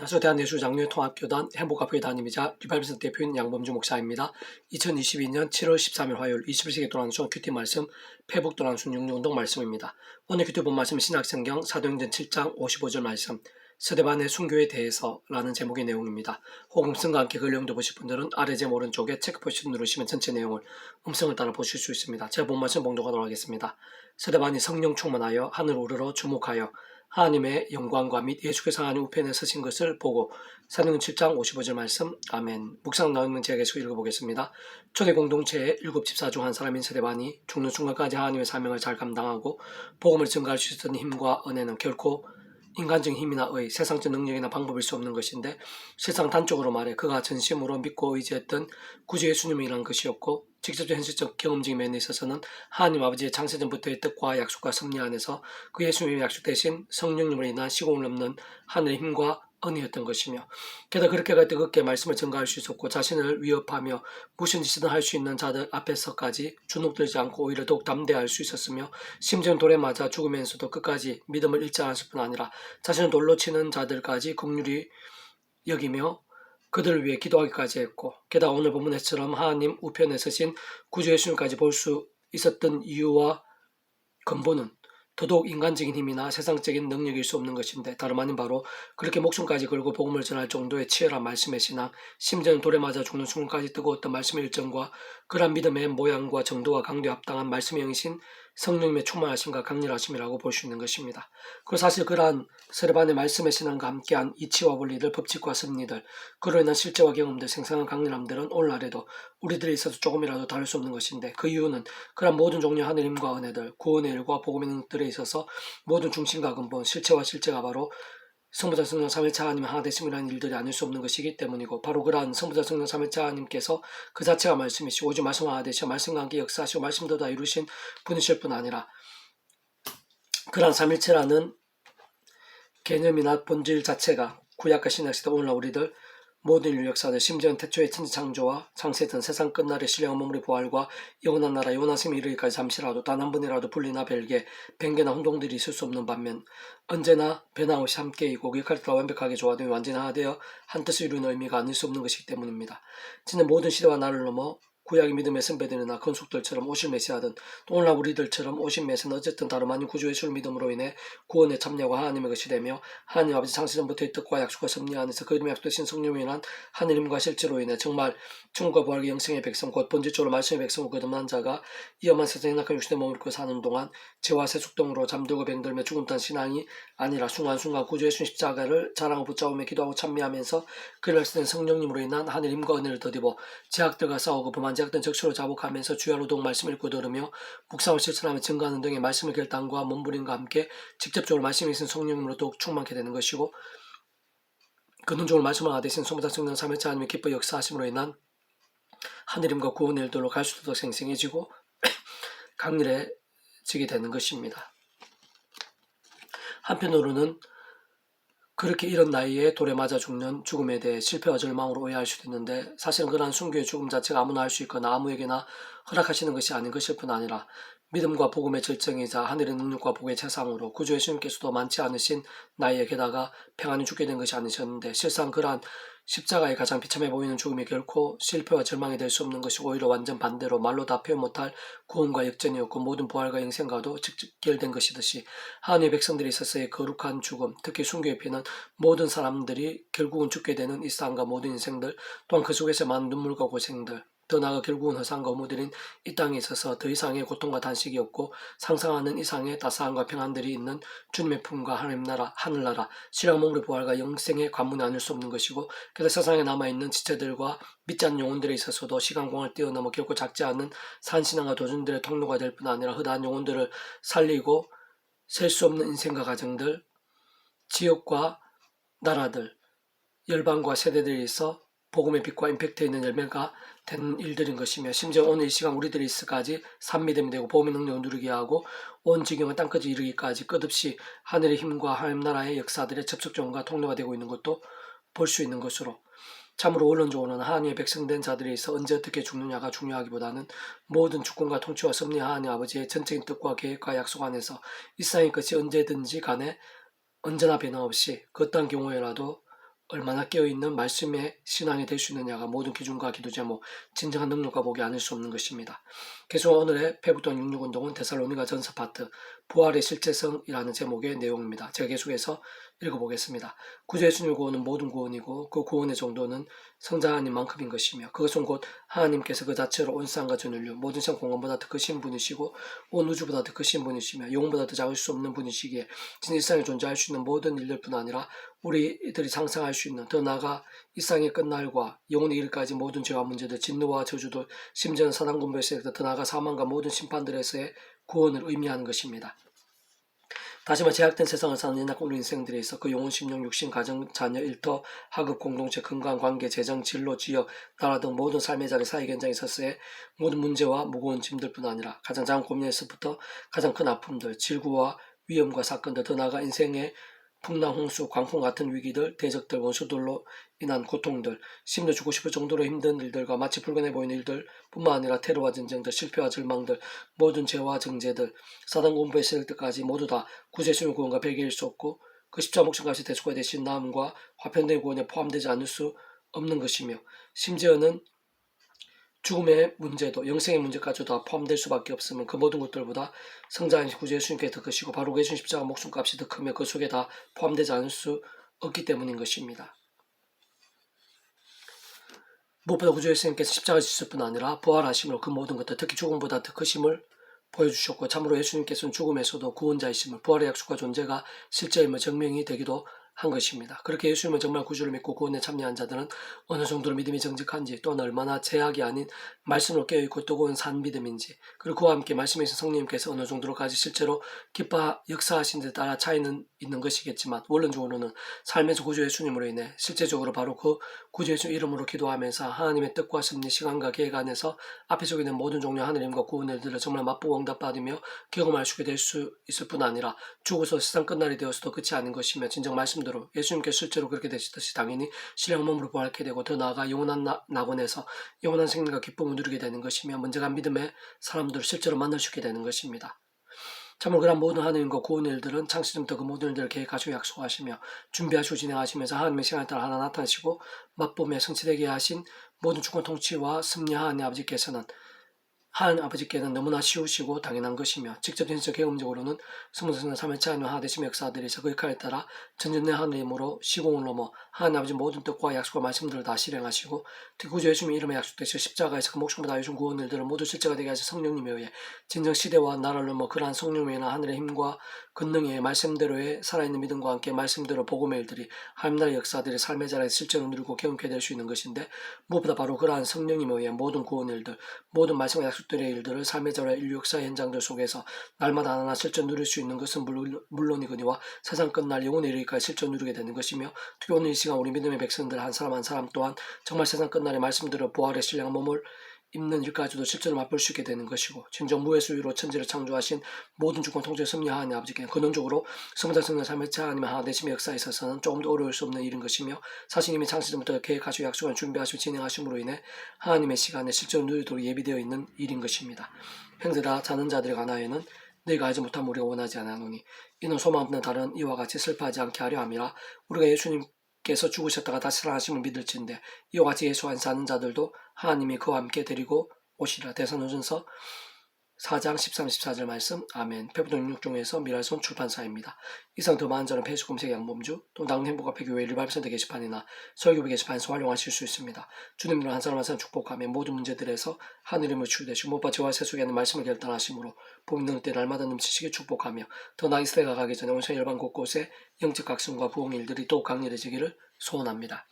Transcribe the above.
안녕하세요. 대한예수장로통합교단 행복학교의 담임이자 리발브센터 대표인 양범주 목사입니다. 2022년 7월 13일 화요일 21세기 도란순 큐티 말씀 페북 도란순 66운동 말씀입니다. 오늘 큐티 본 말씀 신약성경 사도행전 7장 55절 말씀 스데반의 순교에 대해서 라는 제목의 내용입니다. 혹 음성과 함께 그 내용도 보실 분들은 아래 제목 오른쪽에 체크 버튼 누르시면 전체 내용을 음성을 따라 보실 수 있습니다. 제가 본 말씀 봉독하도록 하겠습니다. 스데반이 성령 충만하여 하늘 우러러 주목하여 하나님의 영광과 및 예수께서 하나님 우편에 서신 것을 보고 사도행전 7장 55절 말씀 아멘. 묵상 나오는 제가 계속 읽어보겠습니다. 초대 공동체의 7 집사 중 한 사람인 스데반이 죽는 순간까지 하나님의 사명을 잘 감당하고 복음을 증가할 수 있었던 힘과 은혜는 결코 인간적인 힘이나 세상적 능력이나 방법일 수 없는 것인데 실상 단적으로 말해 그가 전심으로 믿고 의지했던 구주 예수님이란 것이었고 직접적 현실적 경험적인 면에 있어서는 하나님 아버지의 창세전부터의 뜻과 약속과 섭리 안에서 그 예수님의 약속 대신 성령님으로 인한 시공을 넘는 하늘의 힘과 은혜였던 것이며 게다가 그렇게까지 뜨겁게 말씀을 전가할 수 있었고 자신을 위협하며 무슨 짓이든 할 수 있는 자들 앞에서까지 주눅들지 않고 오히려 더욱 담대할 수 있었으며 심지어는 돌에 맞아 죽으면서도 끝까지 믿음을 잃지 않았을 뿐 아니라 자신을 돌로 치는 자들까지 긍휼히 여기며 그들을 위해 기도하기까지 했고 게다가 오늘 본문에처럼 하나님 우편에 서신 구주 예수님까지 볼 수 있었던 이유와 근본은 더더욱 인간적인 힘이나 세상적인 능력일 수 없는 것인데 다름 아닌 바로 그렇게 목숨까지 걸고 복음을 전할 정도의 치열한 말씀의 신앙, 심지어는 돌에 맞아 죽는 순간까지 뜨거웠던 말씀의 일정과 그러한 믿음의 모양과 정도와 강도에 합당한 말씀의 영이신 성령님의 충만하심과 강렬하심이라고 볼 수 있는 것입니다. 그리고 사실 그러한 스데반의 말씀의 신앙과 함께한 이치와 원리들, 법칙과 섭리들, 그로 인한 실제와 경험들, 생생한 강렬함들은 오늘날에도 우리들에 있어서 조금이라도 다를 수 없는 것인데 그 이유는 그러한 모든 종류의 하늘 힘과 은혜들, 구원의 일과 복음의 능력들에 있어서 모든 중심과 근본, 실체와 실제가 바로 성부자 성령 삼위일체 하나님의 하나 되심이라는 일들이 아닐 수 없는 것이기 때문이고 바로 그러한 성부자 성령 삼위일체 하나님께서 그 자체가 말씀이시고 오직 말씀 하나 되시어 말씀과 함께 역사하시고 말씀도 다 이루신 분이실 뿐 아니라 그러한 삼위일체라는 개념이나 본질 자체가 구약과 신약시대 오늘날 우리들 모든 인류 역사들 심지어는 태초의 천지창조와 창세했던 세상 끝날의 신령한 몸의 부활과 영원한 나라 영원한 생명에 이르기까지 잠시라도 단 한 번이라도 분리나 별개 변개나 혼동들이 있을 수 없는 반면 언제나 변함없이 함께이고 기억할 때와 완벽하게 조화되며 완전히 하나 되어 한 뜻을 이루는 의미가 아닐 수 없는 것이기 때문입니다. 진짜 모든 시대와 나를 넘어 구약의 믿음의 선배들이나 건속들처럼 오실 메시아든 또 오늘날 우리들처럼 오신 메시아는 어쨌든 다름 아닌 구주 예수를 믿음으로 인해 구원에 참여하고 하나님의 것이 되며 하나님 아버지 창세전부터의 뜻과 약속과 섭리 안에서 그 이름의 약속되신 성령으로 인한 하느님과 실제로 인해 정말 충과 부활과 영생의 백성 곧 본질적으로 말씀의 백성으로 거듭난 자가 이 험한 세상에 낙한 육신의 몸을 입고 사는 동안 죄와 세속동으로 잠들고 병들며 죽음단 신앙이 아니라 순간순간 구주 예수님 십자가를 자랑하고 붙잡으며 기도하고 찬미하면서 그를 쓰는 성령님으로 인한 하늘 힘과 은혜를 더입어 제약들과 싸우고 범한 제약된 적시로 자복하면서 주야로 더욱 말씀을 읽고 들으며 묵상을 실천하며 증거하는 등의 말씀의 결단과 몸부림과 함께 직접적으로 말씀이 있는 성령님으로 더욱 충만케 되는 것이고 근원적으로 말씀을 하나 되신 성부자 성령 삼위일체 하나님의 기뻐 역사하심으로 인한 하늘임과 구원의 일들로 갈수록 더 생생해지고 강렬해지게 되는 것입니다. 한편으로는 그렇게 이런 나이에 돌에 맞아 죽는 죽음에 대해 실패와 절망으로 오해할 수도 있는데 사실은 그러한 순교의 죽음 자체가 아무나 할 수 있거나 아무에게나 허락하시는 것이 아닌 것일 뿐 아니라 믿음과 복음의 절정이자 하늘의 능력과 복의 최상으로 구주 예수님께서도 많지 않으신 나이에 게다가 평안히 죽게 된 것이 아니셨는데 실상 그러한 십자가의 가장 비참해 보이는 죽음이 결코 실패와 절망이 될 수 없는 것이고 오히려 완전 반대로 말로 다 표현 못할 구원과 역전이었고 모든 부활과 영생과도 직결된 것이듯이 하나님의 백성들이 있어서의 거룩한 죽음, 특히 순교의 피는 모든 사람들이 결국은 죽게 되는 이 세상과 모든 인생들 또한 그 속에서 많은 눈물과 고생들 더 나아가 결국은 허상과 허무들인 이 땅에 있어서 더 이상의 고통과 단식이 없고 상상하는 이상의 따스함과 평안들이 있는 주님의 품과 하나님 나라, 하늘나라, 신령한 몸의 부활과 영생의 관문이 아닐 수 없는 것이고 그래서 세상에 남아있는 지체들과 믿지 않는 영혼들에 있어서도 시간공을 뛰어넘어 결코 작지 않은 산신앙과 도전들의 통로가 될 뿐 아니라 허다한 영혼들을 살리고 셀 수 없는 인생과 가정들, 지역과 나라들, 열방과 세대들에 있어 복음의 빛과 임팩트 있는 열매가 된 일들인 것이며 심지어 오늘 이 시간 우리들이 있을까지 산미됨이 되고 복음의 능력을 누리게 하고 온 지경을 땅까지 이르기까지 끝없이 하늘의 힘과 하나님 나라의 역사들의 접촉점과 통로가 되고 있는 것도 볼 수 있는 것으로 참으로 원론적으로는 하나님의 백성된 자들에 있어 언제 어떻게 죽느냐가 중요하기보다는 모든 주권과 통치와 섭리 하나님 아버지의 전적인 뜻과 계획과 약속 안에서 이 세상의 것이 언제든지 간에 언제나 변함없이 그 어떠한 경우에라도 얼마나 깨어있는 말씀의 신앙이 될 수 있느냐가 모든 기준과 기도 제목, 진정한 능력과 복이 아닐 수 없는 것입니다. 계속 오늘의 페북동 66운동은 데살로니가 전서 파트 부활의 실제성이라는 제목의 내용입니다. 제가 계속해서 읽어보겠습니다. 구주 예수님의 구원은 모든 구원이고 그 구원의 정도는 성자 하나님만큼인 것이며 그것은 곧 하나님께서 그 자체로 온 세상과 전 인류 모든 생 공간보다 더 크신 분이시고 온 우주보다 더 크신 분이시며 영혼보다 더 작을 수 없는 분이시기에 진짜 이 세상에 존재할 수 있는 모든 일들뿐 아니라 우리들이 상상할 수 있는 더 나아가 이 세상의 끝날과 영혼의 일까지 모든 죄와 문제들, 진노와 저주들, 심지어는 사단 군부에서 더 나아가 사망과 모든 심판들에서의 구원을 의미하는 것입니다. 다시 말해 제약된 세상을 사는 연약한 우리 인생들에 있어 그 영혼, 심령, 육신, 가정, 자녀, 일터, 학업, 공동체, 건강, 관계, 재정, 진로, 지역, 나라 등 모든 삶의 자리, 사회 현장에 있어서의 모든 문제와 무거운 짐들뿐 아니라 가장 작은 고민에서부터 가장 큰 아픔들, 질구와 위험과 사건들, 더 나아가 인생의 풍랑, 홍수, 광풍 같은 위기들, 대적들, 원수들로 인한 고통들, 심지어 죽고 싶을 정도로 힘든 일들과 마치 불가능해 보이는 일들 뿐만 아니라 테러와 전쟁들, 실패와 절망들, 모든 죄와 정죄들, 사단 공부의 세력들까지 모두 다 구주 예수님의 구원과 별개일 수 없고 그 십자가 목숨값이 대속가 되신 나음과 화평된 구원에 포함되지 않을 수 없는 것이며 심지어는 죽음의 문제도 영생의 문제까지도 다 포함될 수밖에 없으면 그 모든 것들보다 성자인 구주 예수님께 더 크시고 바로 그 예수님 십자가 목숨값이 더 크며 그 속에 다 포함되지 않을 수 없기 때문인 것입니다. 무엇보다 구주 예수님께서 십자가를 지실 뿐 아니라 부활하심으로 그 모든 것들 특히 죽음보다 더 크심을 보여주셨고 참으로 예수님께서는 죽음에서도 구원자이심을 부활의 약속과 존재가 실제임을 증명이 되기도 한 것입니다. 그렇게 예수님을 정말 구주를 믿고 구원에 참여한 자들은 어느 정도로 믿음이 정직한지 또는 얼마나 제약이 아닌 말씀으로 깨어있고 뜨거운 산 믿음인지 그리고 그와 함께 말씀에서 성령님께서 어느 정도로까지 실제로 기뻐 역사하신 데 따라 차이는 있는 것이겠지만 원론적으로는 삶에서 구주 예수님으로 인해 실제적으로 바로 그 구주 예수 이름으로 기도하면서 하나님의 뜻과 섭리 시간과 계획 안에서 앞에 서 있는 모든 종류 하늘님과 구원의 일들을 정말 맛보고 응답받으며 경험할 수 있게 될 수 있을 뿐 아니라 죽어서 세상 끝날이 되어서도 끝이 아닌 것이며 진정 말씀대로 예수님께서 실제로 그렇게 되시듯이 당연히 신령 몸으로 부활케 되고 더 나아가 영원한 낙원에서 영원한 생명과 기쁨을 누리게 되는 것이며 문제가 믿음의 사람들을 실제로 만날 수 있게 되는 것입니다. 참으로 그런 모든 하나님과 구원의 일들은 창세전부터 그 모든 일들을 계획하시고 약속하시며 준비하시고 진행하시면서 하나님의 시간에 따라 하나 나타나시고 맛보며 성취되게 하신 모든 주권 통치와 섭리하나님 아버지께서는 하나님 아버지께는 너무나 쉬우시고 당연한 것이며 직접 진짜 경험적으로는 스무스는 3일차 하나님 하나 되시며 역사들이서 그 역할에 따라 전전의 하나님으로 시공을 넘어 하나님 아버지 모든 뜻과 약속과 말씀들을 다 실행하시고 특히 구주 예수님의 이름에 약속되시고 십자가에서 그 목숨을 다해준 구원 일들을 모두 실제가 되게 하신 성령님에 의해 진정 시대와 나라를 넘어 그러한 성령이나 하늘의 힘과 권능에 의해 말씀대로의 살아있는 믿음과 함께 말씀대로 복음의 일들이 하나님 나라의 역사들이 삶의 자리에서 실제로 누리고 경험케 될 수 있는 것인데 무엇보다 바로 그러한 성령님에 의해 모든 구원 일들 모든 말씀과 약속들의 일들을 삶의 자리와 인류 역사의 현장들 속에서 날마다 하나하나 실전 누릴 수 있는 것은 물론이거니와 세상 끝날 영혼의 이르기까지 실전 누리게 되는 것이며 특히 오늘 이 시간 우리 믿음의 백성들 한 사람 한 사람 또한 정말 세상 끝날의 말씀대로 부활의 신령한 몸을 입는 일까지도 실제로 맛볼 수 있게 되는 것이고 진정 무해수위로 천지를 창조하신 모든 주권 통제 섭리하나님 아버지께 근원적으로 성자 성령 삶의 차 아니면 하나 되심의 역사에 있어서는 조금 더 어려울 수 없는 일인 것이며 사실 이미 창세전부터 계획하시고 약속을 준비하시고 진행하심으로 인해 하나님의 시간에 실제로 누리도록 예비되어 있는 일인 것입니다. 형제다 자는 자들에 관하여는 너희가 알지 못함 우리가 원하지 않아노니 이는 소망 없는 다른 이와 같이 슬퍼하지 않게 하려 함이라 우리가 예수님께서 죽으셨다가 다시 살아나심을 믿을진데 이와 같이 예수 안에 사는 자들도 하나님이 그와 함께 데리고 오시리라. 대사노전서 4장 13, 14절 말씀 아멘. 페북동 66종에서 미랄손 출판사입니다. 이상 더 많은 자는 페이스 검색 양범주 또 낭행복합회교회 리바이브센터 게시판이나 설교부 게시판에서 활용하실 수 있습니다. 주님으로 한 사람 한 사람 축복하며 모든 문제들에서 하늘임을 치유되시고 무엇보다 죄와 세속에 있는 말씀을 결단하심으로 복음 능력 때 날마다 넘치시게 축복하며 더 나은 시대가 가기 전에 온세 열방 곳곳에 영적 각성과 부흥의 일들이 더욱 강렬해지기를 소원합니다.